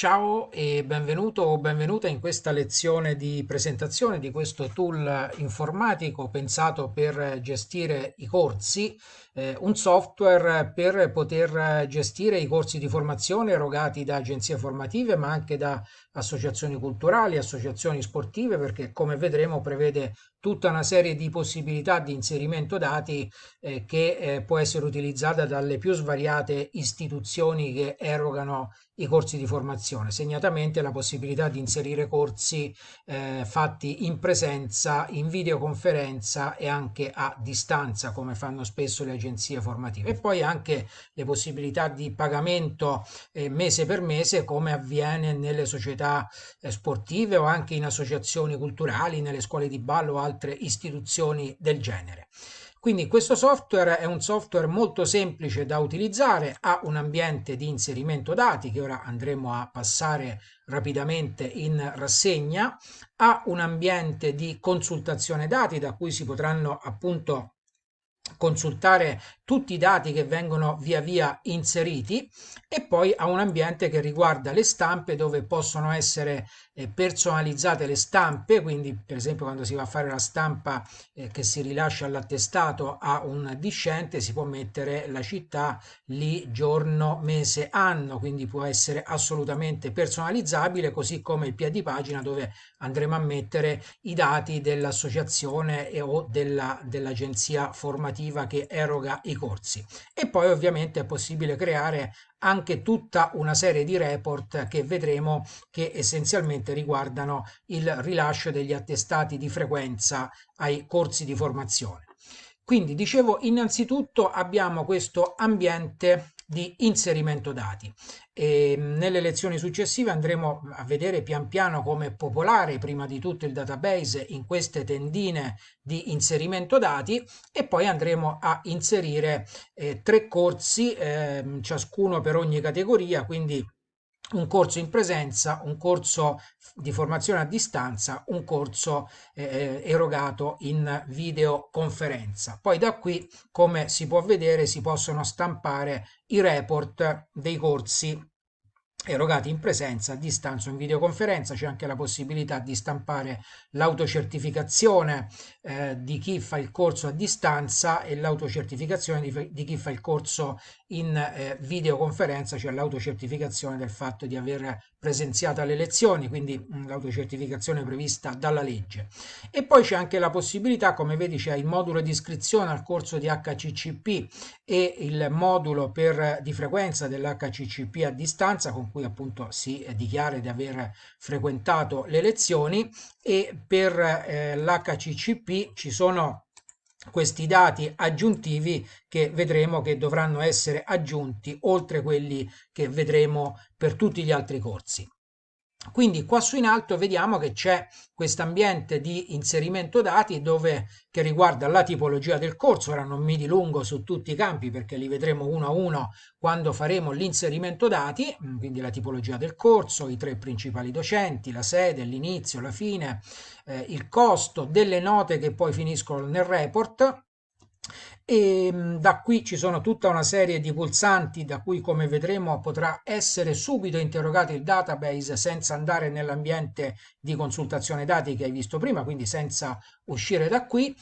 Ciao e benvenuto o benvenuta in questa lezione di presentazione di questo tool informatico pensato per gestire i corsi, un software per poter gestire i corsi di formazione erogati da agenzie formative, ma anche da associazioni culturali, associazioni sportive, perché come vedremo prevede tutta una serie di possibilità di inserimento dati che può essere utilizzata dalle più svariate istituzioni che erogano i corsi di formazione, segnatamente la possibilità di inserire corsi fatti in presenza, in videoconferenza e anche a distanza, come fanno spesso le agenzie formative. E poi anche le possibilità di pagamento mese per mese, come avviene nelle società sportive o anche in associazioni culturali, nelle scuole di ballo o altre istituzioni del genere. Quindi questo software è un software molto semplice da utilizzare, ha un ambiente di inserimento dati che ora andremo a passare rapidamente in rassegna, ha un ambiente di consultazione dati da cui si potranno appunto consultare tutti i dati che vengono via via inseriti e poi ha un ambiente che riguarda le stampe dove possono essere personalizzate le stampe, quindi per esempio quando si va a fare la stampa che si rilascia all'attestato a un discente si può mettere la città, lì, giorno, mese, anno, quindi può essere assolutamente personalizzabile, così come il piedipagina dove andremo a mettere i dati dell'associazione o dell'agenzia formativa che eroga i corsi. E poi ovviamente è possibile creare anche tutta una serie di report che vedremo che essenzialmente riguardano il rilascio degli attestati di frequenza ai corsi di formazione. Quindi dicevo, innanzitutto abbiamo questo ambiente di inserimento dati e nelle lezioni successive andremo a vedere pian piano come popolare prima di tutto il database in queste tendine di inserimento dati e poi andremo a inserire tre corsi, ciascuno per ogni categoria, quindi un corso in presenza, un corso di formazione a distanza, un corso erogato in videoconferenza. Poi da qui, come si può vedere, si possono stampare i report dei corsi erogati in presenza, a distanza o in videoconferenza. C'è anche la possibilità di stampare l'autocertificazione di chi fa il corso a distanza e l'autocertificazione di chi fa il corso in videoconferenza, cioè l'autocertificazione del fatto di aver presenziato alle lezioni, quindi l'autocertificazione prevista dalla legge. E poi c'è anche la possibilità, come vedi, c'è il modulo di iscrizione al corso di HCCP e il modulo di frequenza dell'HCCP a distanza con cui appunto si dichiara di aver frequentato le lezioni e per l'HCCP ci sono questi dati aggiuntivi che vedremo che dovranno essere aggiunti oltre quelli che vedremo per tutti gli altri corsi. Quindi qua su in alto vediamo che c'è questo ambiente di inserimento dati che riguarda la tipologia del corso. Ora non mi dilungo su tutti i campi perché li vedremo uno a uno quando faremo l'inserimento dati, quindi la tipologia del corso, i tre principali docenti, la sede, l'inizio, la fine, il costo, delle note che poi finiscono nel report. E da qui ci sono tutta una serie di pulsanti da cui, come vedremo, potrà essere subito interrogato il database senza andare nell'ambiente di consultazione dati che hai visto prima, quindi senza uscire da qui.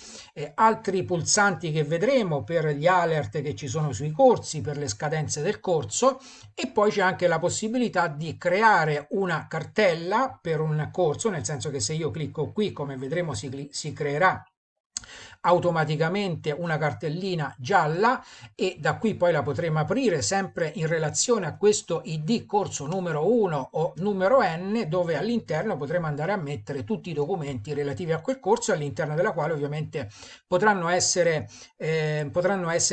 Altri pulsanti che vedremo per gli alert che ci sono sui corsi, per le scadenze del corso e poi c'è anche la possibilità di creare una cartella per un corso, nel senso che se io clicco qui, come vedremo, si creerà automaticamente una cartellina gialla e da qui poi la potremo aprire sempre in relazione a questo ID corso numero 1 o numero N, dove all'interno potremo andare a mettere tutti i documenti relativi a quel corso, all'interno della quale ovviamente potranno essere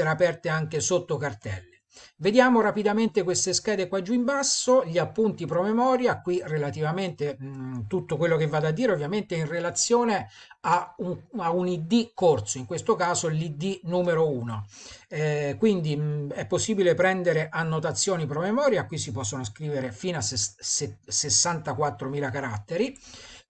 aperte anche sotto cartelle. Vediamo rapidamente queste schede qua giù in basso, gli appunti promemoria, qui relativamente tutto quello che vado a dire ovviamente in relazione a un ID corso, in questo caso l'ID numero 1. Quindi è possibile prendere annotazioni promemoria, qui si possono scrivere fino a 64.000 caratteri.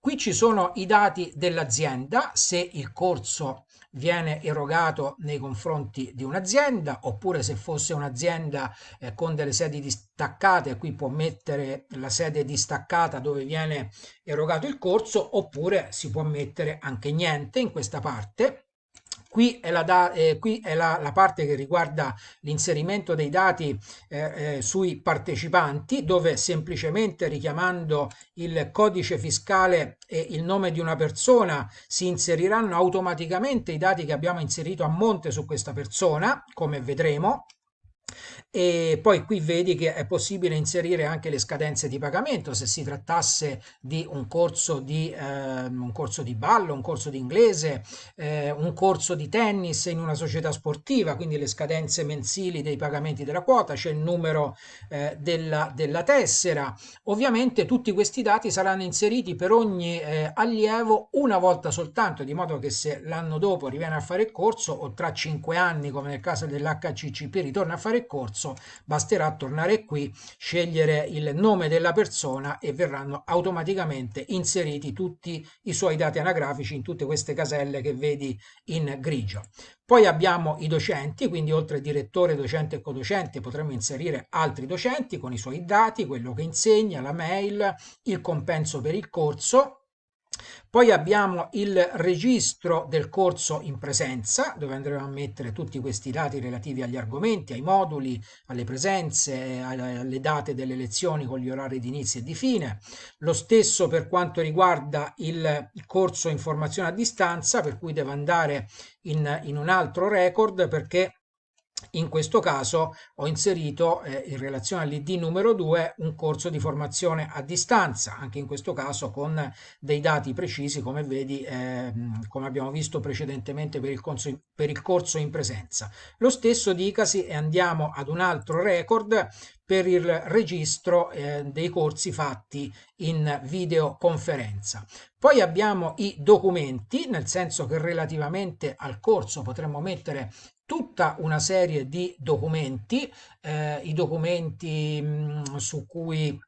Qui ci sono i dati dell'azienda, se il corso viene erogato nei confronti di un'azienda, oppure se fosse un'azienda con delle sedi distaccate, qui può mettere la sede distaccata dove viene erogato il corso, oppure si può mettere anche niente in questa parte. Qui è la parte che riguarda l'inserimento dei dati sui partecipanti, dove semplicemente richiamando il codice fiscale e il nome di una persona si inseriranno automaticamente i dati che abbiamo inserito a monte su questa persona, come vedremo. E poi qui vedi che è possibile inserire anche le scadenze di pagamento se si trattasse di un corso di ballo, un corso di inglese, un corso di tennis in una società sportiva, quindi le scadenze mensili dei pagamenti della quota, c'è il numero della tessera. Ovviamente tutti questi dati saranno inseriti per ogni allievo una volta soltanto, di modo che se l'anno dopo riviene a fare il corso o tra 5 anni, come nel caso dell'HCCP, ritorna a fare il corso, basterà tornare qui, scegliere il nome della persona e verranno automaticamente inseriti tutti i suoi dati anagrafici in tutte queste caselle che vedi in grigio. Poi abbiamo i docenti, quindi oltre direttore, docente e codocente potremmo inserire altri docenti con i suoi dati, quello che insegna, la mail, il compenso per il corso. Poi abbiamo il registro del corso in presenza, dove andremo a mettere tutti questi dati relativi agli argomenti, ai moduli, alle presenze, alle date delle lezioni con gli orari di inizio e di fine. Lo stesso per quanto riguarda il corso in formazione a distanza, per cui devo andare in un altro record perché in questo caso ho inserito in relazione all'ID numero 2 un corso di formazione a distanza, anche in questo caso con dei dati precisi come vedi, come abbiamo visto precedentemente per il corso in presenza. Lo stesso dicasi e andiamo ad un altro record per il registro dei corsi fatti in videoconferenza. Poi abbiamo i documenti, nel senso che relativamente al corso potremmo mettere tutta una serie di documenti, i documenti su cui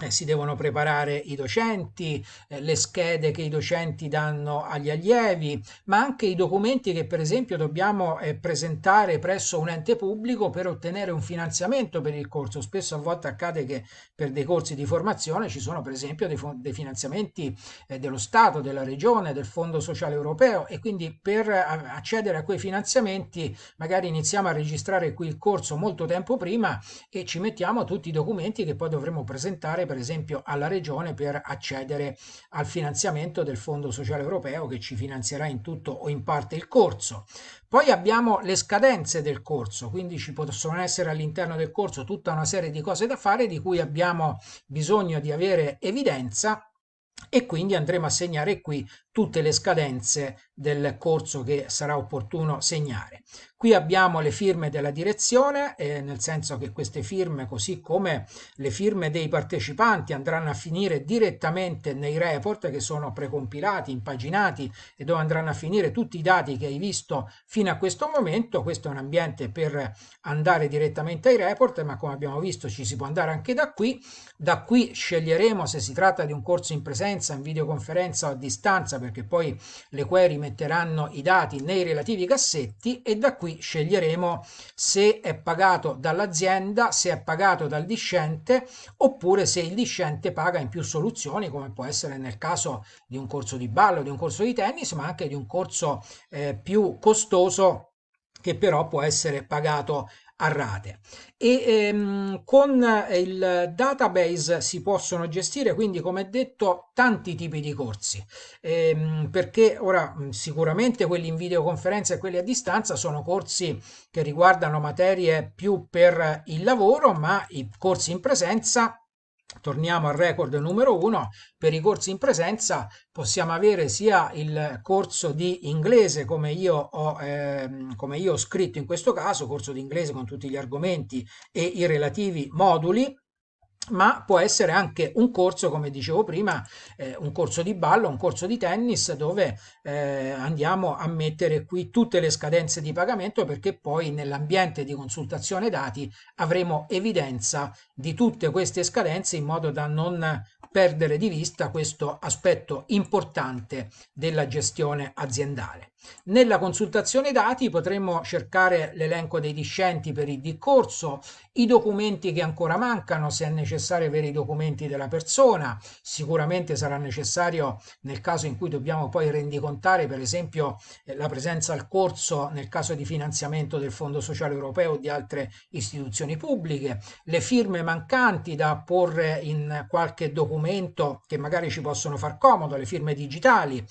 si devono preparare i docenti, le schede che i docenti danno agli allievi, ma anche i documenti che per esempio dobbiamo presentare presso un ente pubblico per ottenere un finanziamento per il corso. Spesso a volte accade che per dei corsi di formazione ci sono per esempio dei finanziamenti dello Stato, della Regione, del Fondo Sociale Europeo e quindi per accedere a quei finanziamenti magari iniziamo a registrare qui il corso molto tempo prima e ci mettiamo tutti i documenti che poi dovremo presentare per esempio alla regione per accedere al finanziamento del Fondo Sociale Europeo che ci finanzierà in tutto o in parte il corso. Poi abbiamo le scadenze del corso, quindi ci possono essere all'interno del corso tutta una serie di cose da fare di cui abbiamo bisogno di avere evidenza e quindi andremo a segnare qui tutte le scadenze del corso che sarà opportuno segnare. Qui abbiamo le firme della direzione, nel senso che queste firme, così come le firme dei partecipanti, andranno a finire direttamente nei report che sono precompilati, impaginati e dove andranno a finire tutti i dati che hai visto fino a questo momento. Questo è un ambiente per andare direttamente ai report, ma come abbiamo visto ci si può andare anche da qui. Da qui sceglieremo se si tratta di un corso in presenza, in videoconferenza o a distanza, perché poi le query metteranno i dati nei relativi cassetti e da qui sceglieremo se è pagato dall'azienda, se è pagato dal discente oppure se il discente paga in più soluzioni, come può essere nel caso di un corso di ballo, di un corso di tennis, ma anche di un corso più costoso che però può essere pagato a rate. Con il database si possono gestire quindi come detto tanti tipi di corsi perché ora sicuramente quelli in videoconferenza e quelli a distanza sono corsi che riguardano materie più per il lavoro, ma i corsi in presenza. Torniamo al record numero uno, per i corsi in presenza possiamo avere sia il corso di inglese come io ho scritto in questo caso, corso di inglese con tutti gli argomenti e i relativi moduli, ma può essere anche un corso, come dicevo prima, un corso di ballo, un corso di tennis dove andiamo a mettere qui tutte le scadenze di pagamento perché poi nell'ambiente di consultazione dati avremo evidenza di tutte queste scadenze in modo da non perdere di vista questo aspetto importante della gestione aziendale. Nella consultazione dati potremo cercare l'elenco dei discenti per il corso, i documenti che ancora mancano, se è necessario avere i documenti della persona, sicuramente sarà necessario nel caso in cui dobbiamo poi rendicontare, per esempio, la presenza al corso nel caso di finanziamento del Fondo Sociale Europeo o di altre istituzioni pubbliche, le firme mancanti da apporre in qualche documento che magari ci possono far comodo, le firme digitali.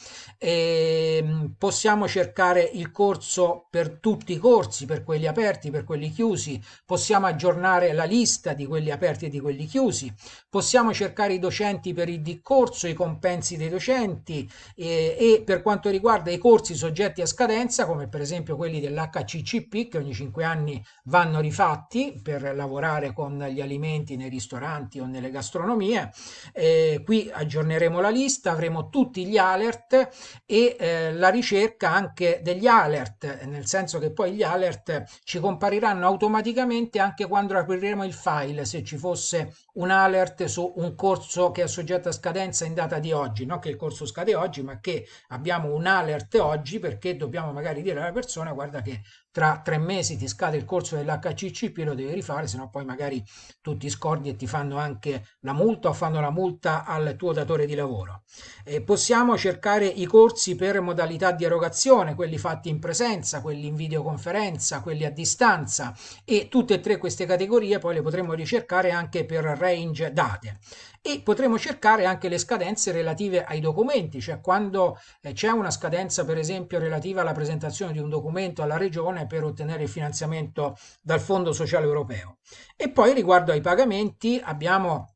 Possiamo cercare il corso per tutti i corsi, per quelli aperti, per quelli chiusi, possiamo aggiornare la lista di quelli aperti e di quelli chiusi, possiamo cercare i docenti per il corso, i compensi dei docenti e per quanto riguarda i corsi soggetti a scadenza, come per esempio quelli dell'HCCP, che ogni 5 anni vanno rifatti per lavorare con gli alimenti nei ristoranti o nelle gastronomie. Qui aggiorneremo la lista, avremo tutti gli alert e la ricerca anche degli alert, nel senso che poi gli alert ci compariranno automaticamente anche quando apriremo il file, se ci fosse un alert su un corso che è soggetto a scadenza in data di oggi, non che il corso scade oggi, ma che abbiamo un alert oggi perché dobbiamo magari dire alla persona guarda che tra 3 mesi ti scade il corso dell'HCCP, lo devi rifare, sennò poi magari tu ti scordi e ti fanno anche la multa o fanno la multa al tuo datore di lavoro. Possiamo cercare i corsi per modalità di erogazione, quelli fatti in presenza, quelli in videoconferenza, quelli a distanza e tutte e tre queste categorie poi le potremo ricercare anche per range date. E potremo cercare anche le scadenze relative ai documenti, cioè quando c'è una scadenza per esempio relativa alla presentazione di un documento alla regione per ottenere il finanziamento dal Fondo Sociale Europeo. E poi riguardo ai pagamenti abbiamo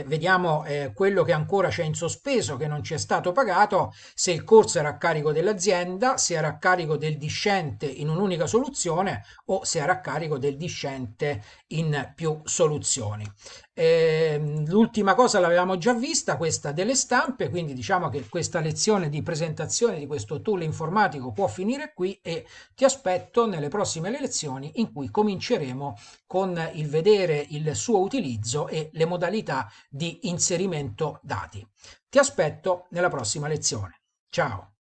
vediamo quello che ancora c'è in sospeso, che non ci è stato pagato, se il corso era a carico dell'azienda, se era a carico del discente in un'unica soluzione o se era a carico del discente in più soluzioni. L'ultima cosa l'avevamo già vista, questa delle stampe, quindi diciamo che questa lezione di presentazione di questo tool informatico può finire qui e ti aspetto nelle prossime lezioni in cui cominceremo con il vedere il suo utilizzo e le modalità di inserimento dati. Ti aspetto nella prossima lezione. Ciao!